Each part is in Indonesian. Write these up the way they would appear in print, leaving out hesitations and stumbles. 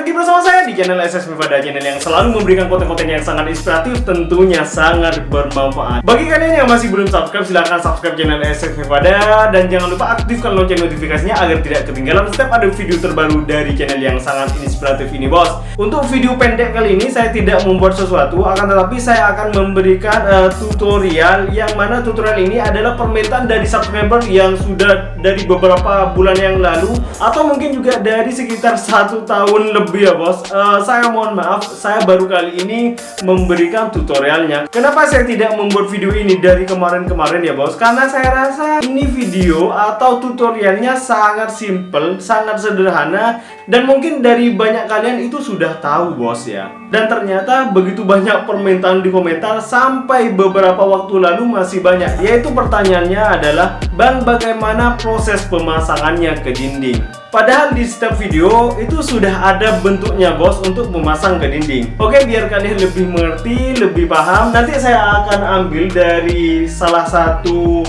Kembali lagi bersama saya di channel SS Mifada, channel yang selalu memberikan konten-konten yang sangat inspiratif, tentunya sangat bermanfaat. Bagi kalian yang masih belum subscribe, silahkan subscribe channel SS Mifada dan jangan lupa aktifkan lonceng notifikasinya agar tidak ketinggalan setiap ada video terbaru dari channel yang sangat inspiratif ini, bos. Untuk video pendek kali ini saya tidak membuat sesuatu, akan tetapi saya akan memberikan tutorial yang mana tutorial ini adalah permintaan dari subscriber yang sudah dari beberapa bulan yang lalu atau mungkin juga dari sekitar 1 tahun lebih ya, bos. Saya mohon maaf, saya baru kali ini memberikan tutorialnya. Kenapa saya tidak membuat video ini dari kemarin-kemarin ya, bos? Karena saya rasa ini video atau tutorialnya sangat simple, sangat sederhana, dan mungkin dari banyak kalian itu sudah tahu, bos ya. Dan ternyata begitu banyak permintaan di komentar sampai beberapa waktu lalu masih banyak. Yaitu pertanyaannya adalah, Bang, bagaimana proses pemasangannya ke dinding? Padahal di setiap video itu sudah ada bentuknya, bos, untuk memasang ke dinding. Oke, biar kalian lebih mengerti, lebih paham, nanti saya akan ambil dari salah satu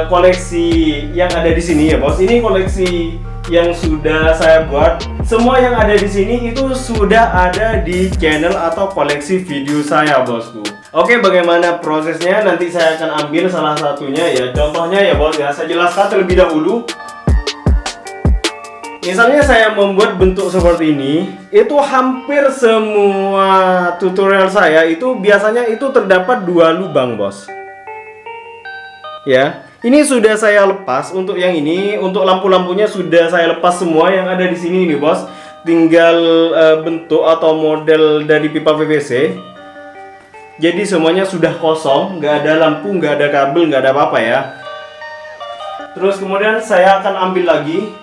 koleksi yang ada di sini ya, bos. Ini koleksi yang sudah saya buat. Semua yang ada di sini itu sudah ada di channel atau koleksi video saya, bosku. Oke, bagaimana prosesnya? Nanti saya akan ambil salah satunya ya. Contohnya ya, bos ya. Saya jelaskan terlebih dahulu. Misalnya saya membuat bentuk seperti ini, itu hampir semua tutorial saya itu biasanya itu terdapat 2 lubang, bos. Ya, ini sudah saya lepas untuk yang ini, untuk lampu-lampunya sudah saya lepas semua yang ada di sini ini, bos. Tinggal bentuk atau model dari pipa PVC. Jadi semuanya sudah kosong, nggak ada lampu, nggak ada kabel, nggak ada apa-apa ya. Terus kemudian saya akan ambil lagi.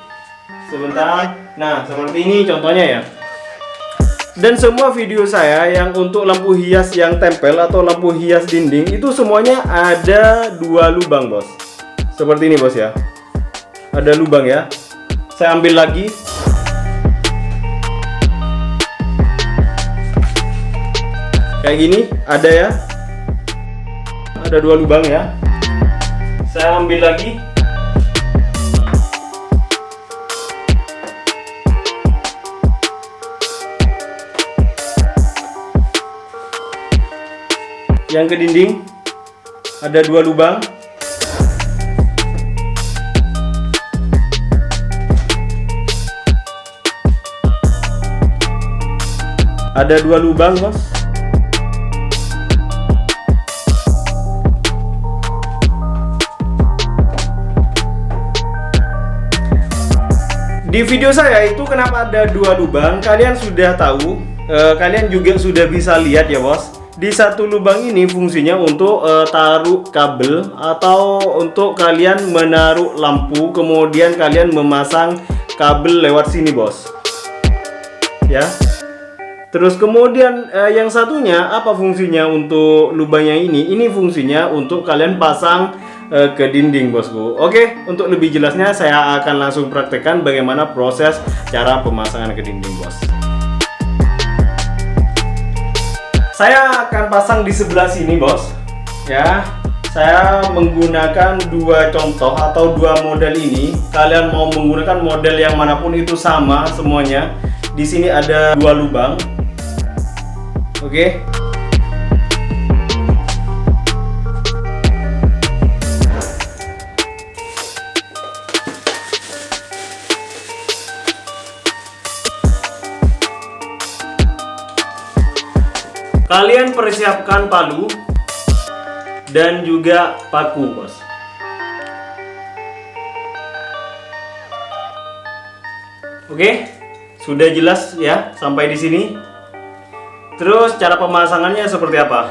Sebentar. Nah, seperti ini contohnya ya. Dan semua video saya yang untuk lampu hias yang tempel atau lampu hias dinding itu semuanya ada 2 lubang, bos. Seperti ini, bos ya. Ada lubang ya. Saya ambil lagi. Kayak gini, ada ya. Ada 2 lubang ya. Saya ambil lagi. Yang ke dinding ada 2 lubang. Ada 2 lubang, bos. Di video saya itu kenapa ada 2 lubang? Kalian sudah tahu, kalian juga sudah bisa lihat ya, bos. Di satu lubang ini fungsinya untuk taruh kabel atau untuk kalian menaruh lampu, kemudian kalian memasang kabel lewat sini, bos. Ya. Terus kemudian yang satunya apa fungsinya untuk lubangnya ini? Ini fungsinya untuk kalian pasang ke dinding, bosku. Oke, untuk lebih jelasnya saya akan langsung praktekkan bagaimana proses cara pemasangan ke dinding, bos. Saya akan pasang di sebelah sini, bos. Ya, saya menggunakan 2 contoh atau 2 model ini. Kalian mau menggunakan model yang manapun itu sama semuanya. Di sini ada 2 lubang. Oke. Kalian persiapkan palu dan juga paku, bos. Oke, sudah jelas ya sampai di sini. Terus cara pemasangannya seperti apa?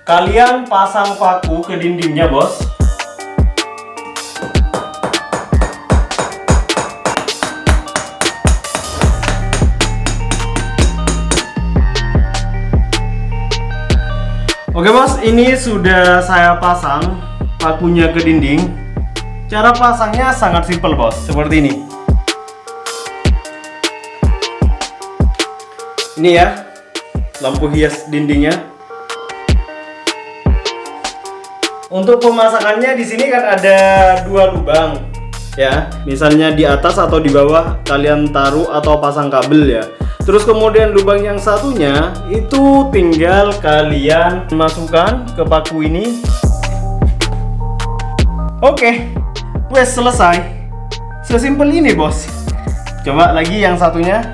Kalian pasang paku ke dindingnya, bos. Oke, bos, ini sudah saya pasang pakunya ke dinding. Cara pasangnya sangat simpel, bos, seperti ini. Ini ya, lampu hias dindingnya. Untuk pemasangannya di sini kan ada 2 lubang. ya. Misalnya di atas atau di bawah kalian taruh atau pasang kabel ya. Terus kemudian lubang yang satunya itu tinggal kalian masukkan ke paku ini. Oke, wes selesai. Sesimpel ini bos. Coba lagi yang satunya.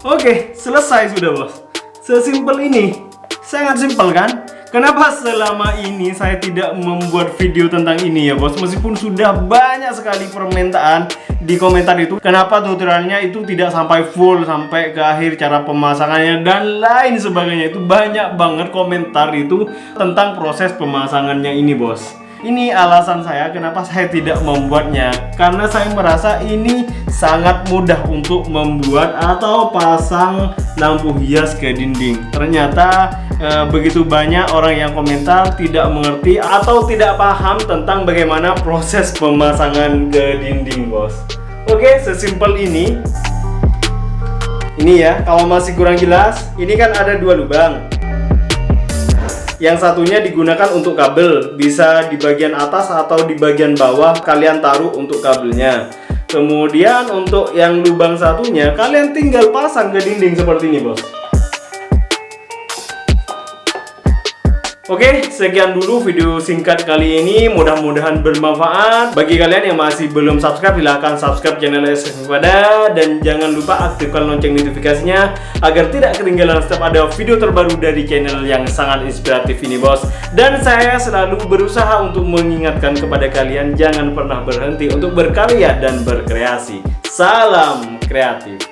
Oke, selesai sudah bos. Sesimpel ini. Sangat simpel kan? Kenapa selama ini saya tidak membuat video tentang ini ya bos? Meskipun sudah banyak sekali permintaan di komentar itu, kenapa tutorialnya itu tidak sampai full sampai ke akhir cara pemasangannya dan lain sebagainya. Itu banyak banget komentar itu tentang proses pemasangannya ini bos. Ini alasan saya kenapa saya tidak membuatnya, karena saya merasa ini sangat mudah untuk membuat atau pasang lampu hias ke dinding. Ternyata begitu banyak orang yang komentar tidak mengerti atau tidak paham tentang bagaimana proses pemasangan ke dinding bos. Oke, sesimpel ini. Ini ya, kalau masih kurang jelas, ini kan ada dua lubang. Yang satunya digunakan untuk kabel, bisa di bagian atas atau di bagian bawah kalian taruh untuk kabelnya. Kemudian untuk yang lubang satunya kalian tinggal pasang ke dinding seperti ini bos. Oke, sekian dulu video singkat kali ini, mudah-mudahan bermanfaat. Bagi kalian yang masih belum subscribe, silahkan subscribe channel SF Mifada. Dan jangan lupa aktifkan lonceng notifikasinya agar tidak ketinggalan setiap ada video terbaru dari channel yang sangat inspiratif ini bos. Dan saya selalu berusaha untuk mengingatkan kepada kalian, jangan pernah berhenti untuk berkarya dan berkreasi. Salam kreatif.